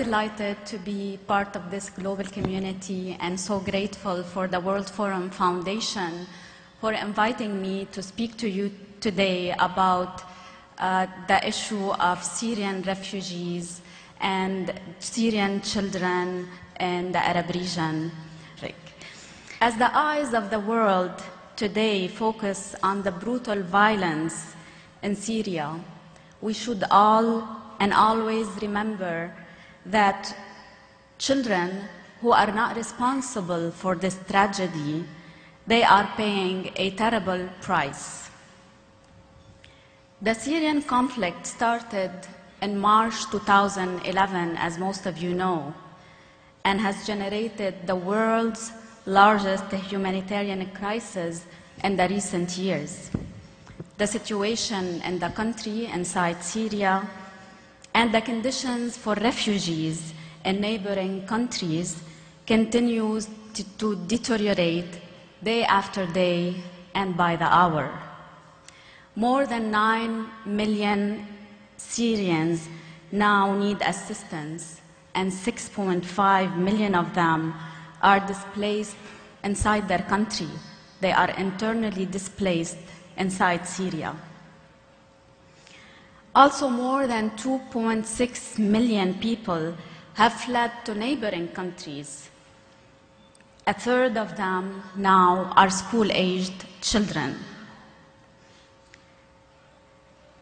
delighted to be part of this global community and so grateful for the World Forum Foundation for inviting me to speak to you today about the issue of Syrian refugees and Syrian children in the Arab region. As the eyes of the world today focus on the brutal violence in Syria, we should all and always remember that children who are not responsible for this tragedy, they are paying a terrible price. The Syrian conflict started in March 2011, as most of you know, and has generated the world's largest humanitarian crisis in the recent years. The situation in the country inside Syria and the conditions for refugees in neighboring countries continues to deteriorate day after day and by the hour. More than 9 million Syrians now need assistance, and 6.5 million of them are displaced inside their country. They are internally displaced inside Syria. Also, more than 2.6 million people have fled to neighboring countries. A third of them now are school-aged children.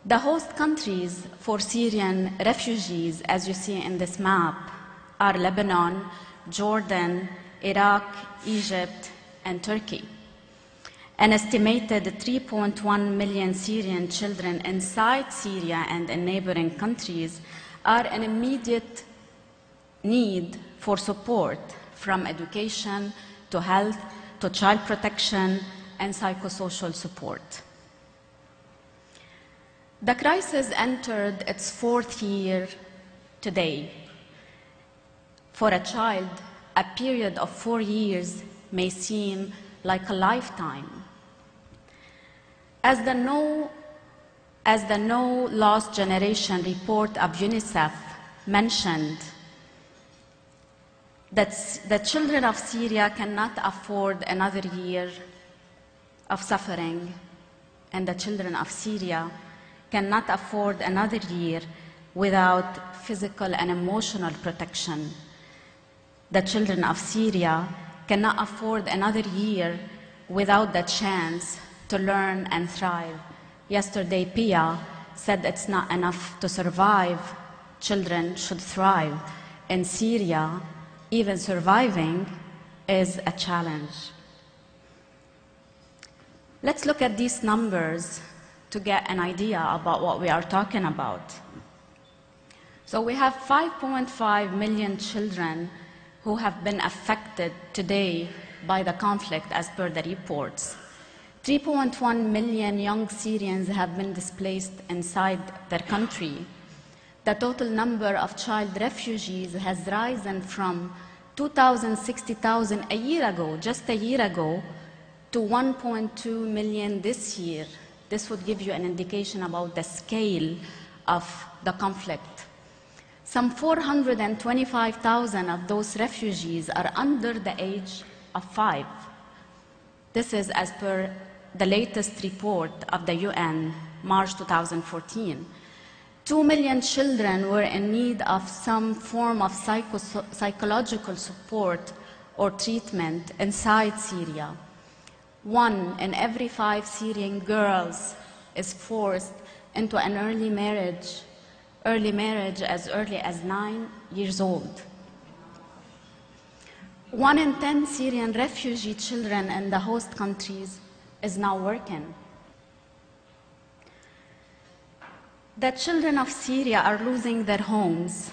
The host countries for Syrian refugees, as you see in this map, are Lebanon, Jordan, Iraq, Egypt, and Turkey. An estimated 3.1 million Syrian children inside Syria and in neighboring countries are in immediate need for support, from education to health to child protection and psychosocial support. The crisis entered its 4th year today. For a child, a period of 4 years may seem like a lifetime. As the No Lost Generation report of UNICEF mentioned, that the children of Syria cannot afford another year of suffering, and the children of Syria cannot afford another year without physical and emotional protection. The children of Syria cannot afford another year without the chance to learn and thrive. Yesterday, Pia said it's not enough to survive. Children should thrive. In Syria, even surviving is a challenge. Let's look at these numbers to get an idea about what we are talking about. So we have 5.5 million children who have been affected today by the conflict, as per the reports. 3.1 million young Syrians have been displaced inside their country. The total number of child refugees has risen from 260,000 a year ago, just a year ago, to 1.2 million this year. This would give you an indication about the scale of the conflict. Some 425,000 of those refugees are under the age of 5. This is as per the latest report of the UN, March 2014. 2 million children were in need of some form of psychological support or treatment inside Syria. 1 in every 5 Syrian girls is forced into an early marriage as early as 9 years old. 1 in 10 Syrian refugee children in the host countries is now working. The children of Syria are losing their homes,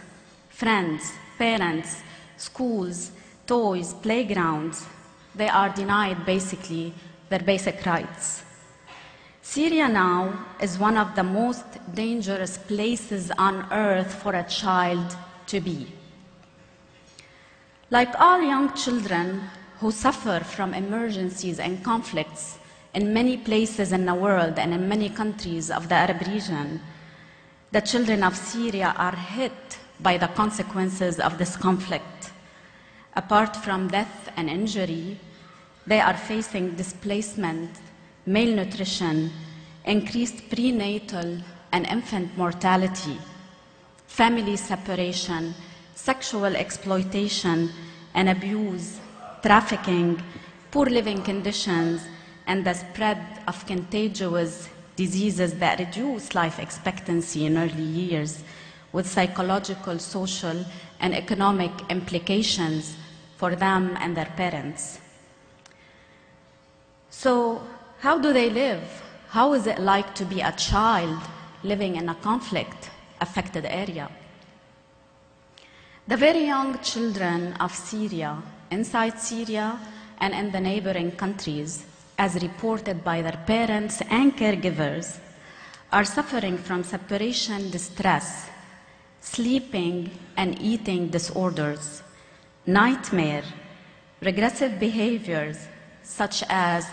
friends, parents, schools, toys, playgrounds. They are denied basically their basic rights. Syria now is one of the most dangerous places on earth for a child to be. Like all young children who suffer from emergencies and conflicts in many places in the world and in many countries of the Arab region, the children of Syria are hit by the consequences of this conflict. Apart from death and injury, they are facing displacement, malnutrition, increased prenatal and infant mortality, family separation, sexual exploitation and abuse, trafficking, poor living conditions, and the spread of contagious diseases that reduce life expectancy in early years, with psychological, social, and economic implications for them and their parents. So, how do they live? How is it like to be a child living in a conflict-affected area? The very young children of Syria, inside Syria and in the neighboring countries, as reported by their parents and caregivers, are suffering from separation distress, sleeping and eating disorders, nightmare, regressive behaviors such as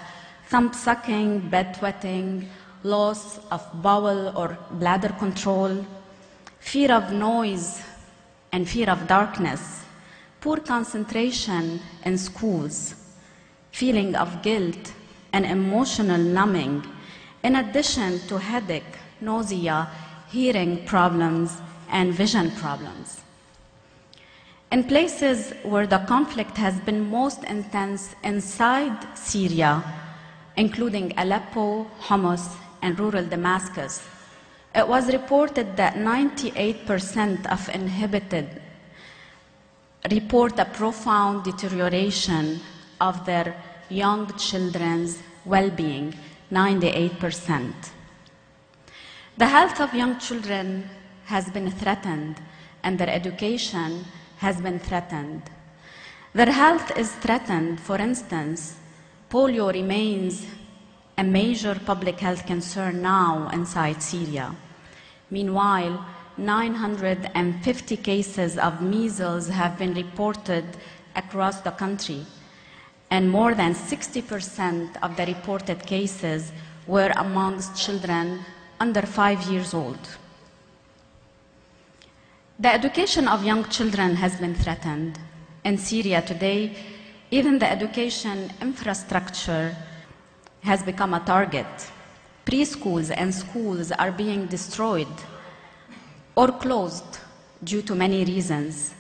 thumb sucking, bedwetting, loss of bowel or bladder control, fear of noise and fear of darkness, poor concentration in schools, feeling of guilt and emotional numbing, in addition to headache, nausea, hearing problems, and vision problems. In places where the conflict has been most intense inside Syria, including Aleppo, Homs, and rural Damascus, it was reported that 98% of inhabited report a profound deterioration of their young children's well-being, 98%. The health of young children has been threatened, and their education has been threatened. Their health is threatened. For instance, polio remains a major public health concern now inside Syria. Meanwhile, 950 cases of measles have been reported across the country, and more than 60% of the reported cases were amongst children under 5 years old. The education of young children has been threatened. In Syria today, even the education infrastructure has become a target. Preschools and schools are being destroyed or closed due to many reasons.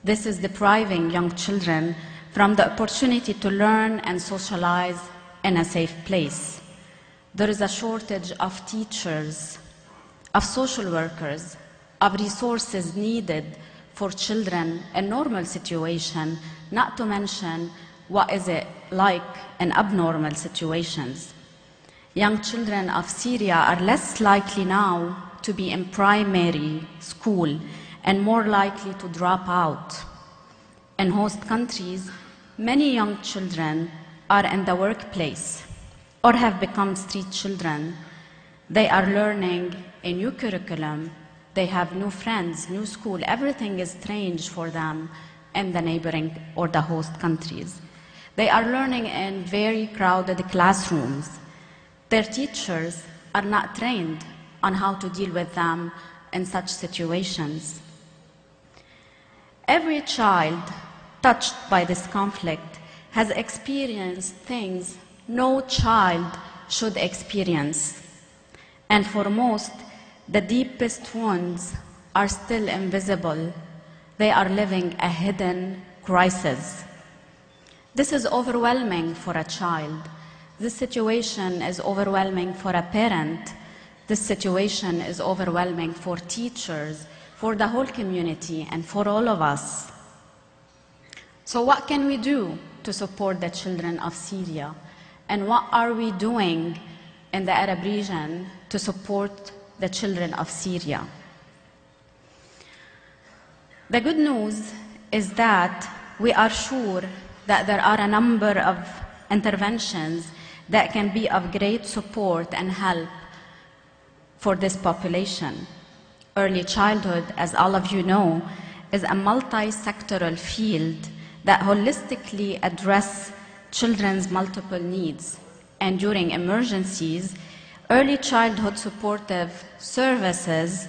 This is depriving young children from the opportunity to learn and socialize in a safe place. There is a shortage of teachers, of social workers, of resources needed for children in normal situation, not to mention what is it like in abnormal situations. Young children of Syria are less likely now to be in primary school and more likely to drop out. In host countries, many young children are in the workplace or have become street children. They are learning a new curriculum. They have new friends, new school. Everything is strange for them in the neighboring or the host countries. They are learning in very crowded classrooms. Their teachers are not trained on how to deal with them in such situations. Every child touched by this conflict has experienced things no child should experience. And for most, the deepest wounds are still invisible. They are living a hidden crisis. This is overwhelming for a child. This situation is overwhelming for a parent. This situation is overwhelming for teachers, for the whole community, and for all of us. So what can we do to support the children of Syria? And what are we doing in the Arab region to support the children of Syria? The good news is that we are sure that there are a number of interventions that can be of great support and help for this population. Early childhood, as all of you know, is a multi-sectoral field that holistically addresses children's multiple needs. And during emergencies, early childhood supportive services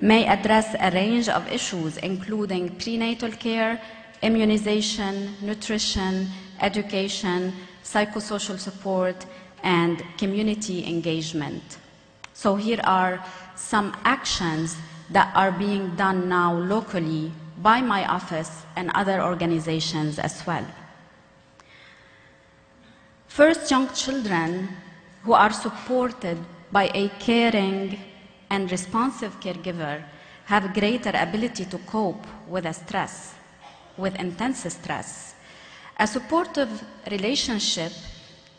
may address a range of issues, including prenatal care, immunization, nutrition, education, psychosocial support, and community engagement. So here are some actions that are being done now locally by my office and other organizations as well. First, young children who are supported by a caring and responsive caregiver have greater ability to cope with stress, with intense stress. A supportive relationship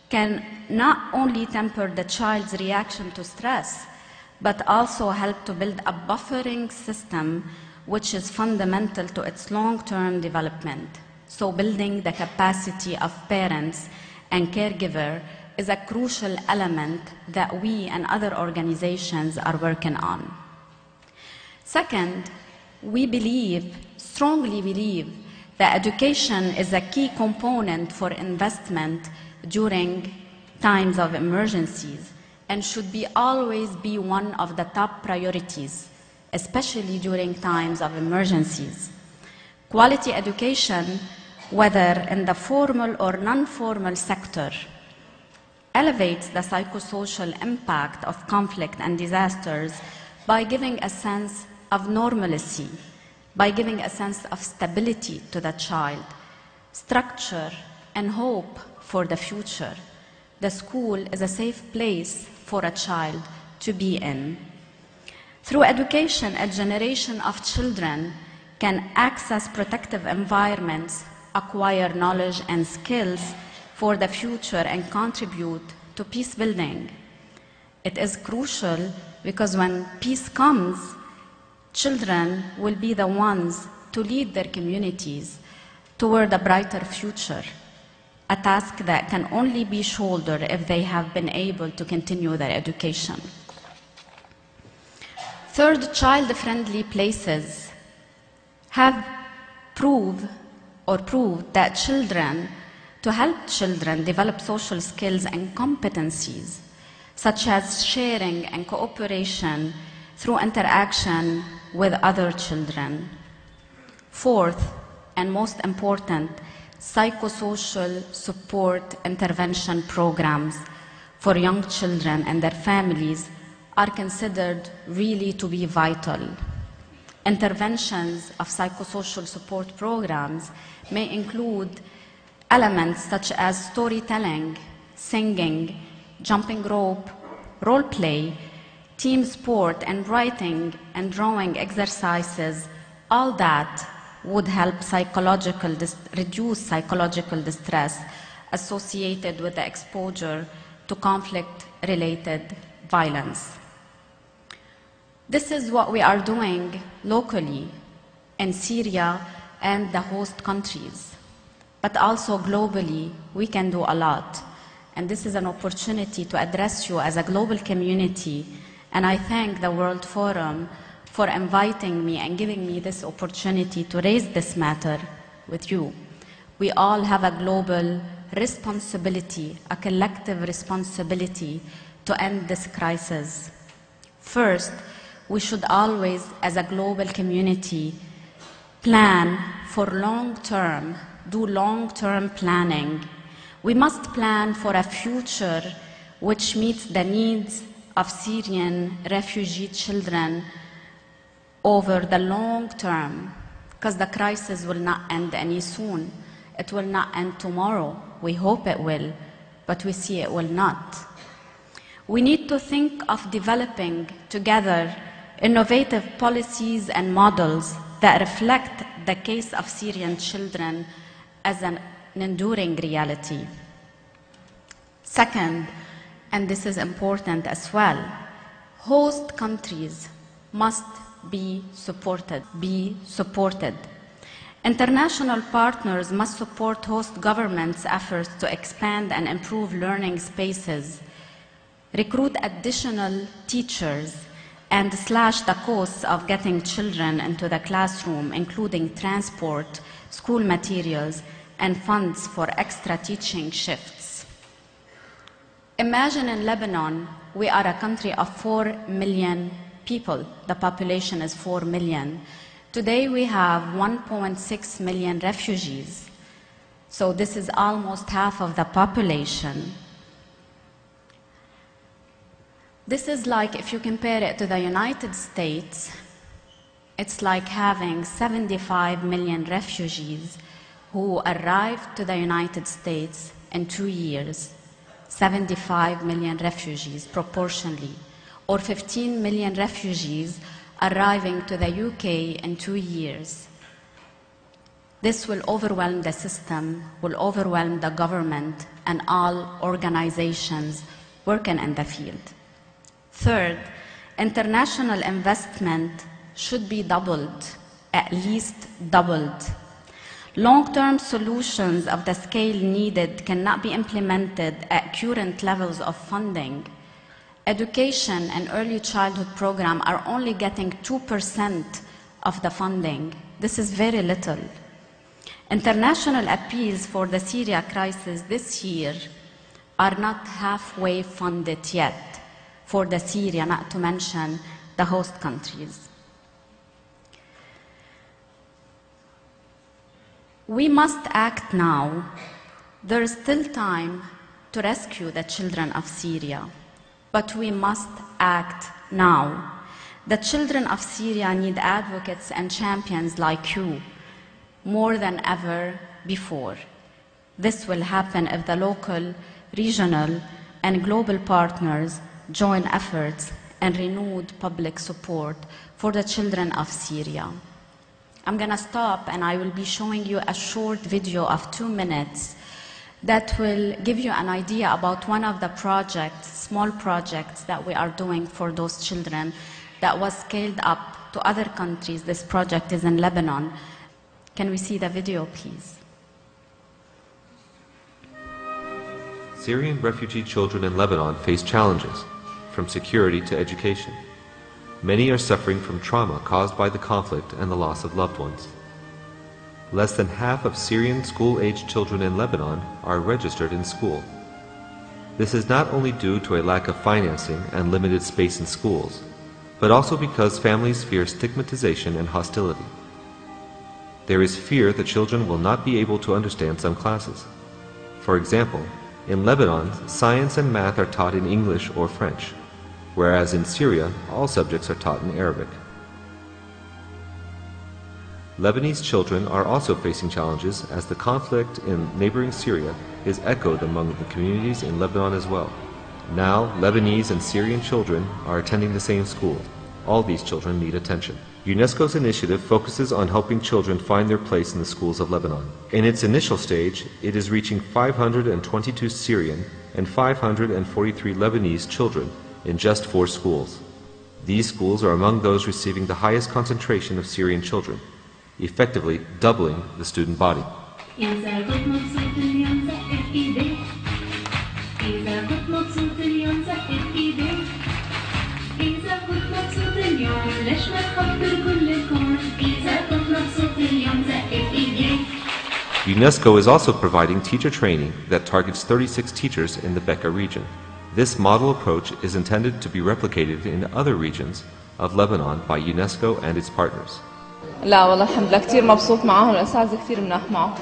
can not only temper the child's reaction to stress, but also help to build a buffering system which is fundamental to its long-term development. So building the capacity of parents and caregiver is a crucial element that we and other organizations are working on. Second, we strongly believe that education is a key component for investment during times of emergencies and should always be one of the top priorities, especially during times of emergencies. Quality education, whether in the formal or non-formal sector, elevates the psychosocial impact of conflict and disasters by giving a sense of normalcy, by giving a sense of stability to the child, structure, and hope for the future. The school is a safe place for a child to be in. Through education, a generation of children can access protective environments, acquire knowledge and skills for the future, and contribute to peace building. It is crucial because when peace comes, children will be the ones to lead their communities toward a brighter future, a task that can only be shouldered if they have been able to continue their education. Third, child-friendly places have proved that to help children develop social skills and competencies, such as sharing and cooperation through interaction with other children. Fourth, and most important, psychosocial support intervention programs for young children and their families are considered really to be vital. Interventions of psychosocial support programs may include elements such as storytelling, singing, jumping rope, role play, team sport, and writing and drawing exercises. All that would help reduce psychological distress associated with the exposure to conflict-related violence. This is what we are doing locally in Syria and the host countries. But also globally, we can do a lot. And this is an opportunity to address you as a global community. And I thank the World Forum for inviting me and giving me this opportunity to raise this matter with you. We all have a global responsibility, a collective responsibility to end this crisis. First, we should always, as a global community, plan for long-term, do long-term planning. We must plan for a future which meets the needs of Syrian refugee children over the long term, because the crisis will not end any soon. It will not end tomorrow. We hope it will, but we see it will not. We need to think of developing together innovative policies and models that reflect the case of Syrian children as an enduring reality. Second, and this is important as well, host countries must be supported. International partners must support host governments' efforts to expand and improve learning spaces, recruit additional teachers, and slash the costs of getting children into the classroom, including transport, school materials, and funds for extra teaching shifts. Imagine in Lebanon, we are a country of 4 million people. The population is 4 million. Today we have 1.6 million refugees. So this is almost half of the population. This is like, if you compare it to the United States, it's like having 75 million refugees who arrived to the United States in 2 years. 75 million refugees proportionally, or 15 million refugees arriving to the UK in 2 years. This will overwhelm the system, will overwhelm the government and all organizations working in the field. Third, international investment should be doubled, at least doubled. Long-term solutions of the scale needed cannot be implemented at current levels of funding. Education and early childhood programs are only getting 2% of the funding. This is very little. International appeals for the Syria crisis this year are not halfway funded yet for the Syria, not to mention the host countries. We must act now. There is still time to rescue the children of Syria, but we must act now. The children of Syria need advocates and champions like you more than ever before. This will happen if the local, regional, and global partners join efforts and renewed public support for the children of Syria. I'm going to stop and I will be showing you a short video of 2 minutes that will give you an idea about one of the projects, small projects that we are doing for those children that was scaled up to other countries. This project is in Lebanon. Can we see the video, please? Syrian refugee children in Lebanon face challenges, from security to education. Many are suffering from trauma caused by the conflict and the loss of loved ones. Less than half of Syrian school-aged children in Lebanon are registered in school. This is not only due to a lack of financing and limited space in schools, but also because families fear stigmatization and hostility. There is fear that children will not be able to understand some classes. For example, in Lebanon, science and math are taught in English or French, whereas in Syria, all subjects are taught in Arabic. Lebanese children are also facing challenges as the conflict in neighboring Syria is echoed among the communities in Lebanon as well. Now, Lebanese and Syrian children are attending the same school. All these children need attention. UNESCO's initiative focuses on helping children find their place in the schools of Lebanon. In its initial stage, it is reaching 522 Syrian and 543 Lebanese children in just 4 schools. These schools are among those receiving the highest concentration of Syrian children, effectively doubling the student body. UNESCO is also providing teacher training that targets 36 teachers in the Bekaa region. This model approach is intended to be replicated in other regions of Lebanon by UNESCO and its partners. لا والله الحمد لله كثير مبسوط معهم الأساتذة كثير مناح معهم.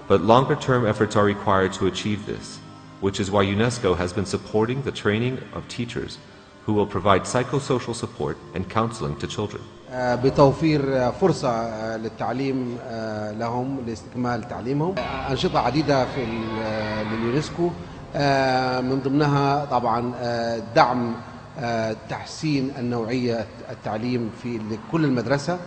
But longer-term efforts are required to achieve this, which is why UNESCO has been supporting the training of teachers who will provide psychosocial support and counseling to children. بتوفير فرصة للتعليم لهم لاستكمال تعليمهم. أنشطة عديدة في اليونسكو من ضمنها طبعا دعم تحسين النوعية التعليم في كل المدرسة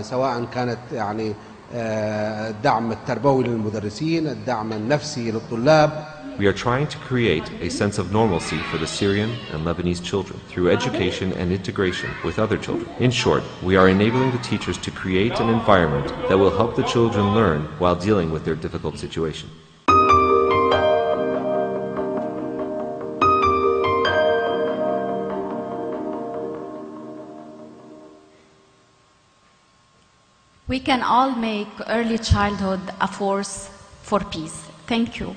سواء كانت يعني الدعم التربوي للمدرسين، الدعم النفسي للطلاب. We are trying to create a sense of normalcy for the Syrian and Lebanese children through education and integration with other children. In short, we are enabling the teachers to create an environment that will help the children learn while dealing with their difficult situation. We can all make early childhood a force for peace. Thank you.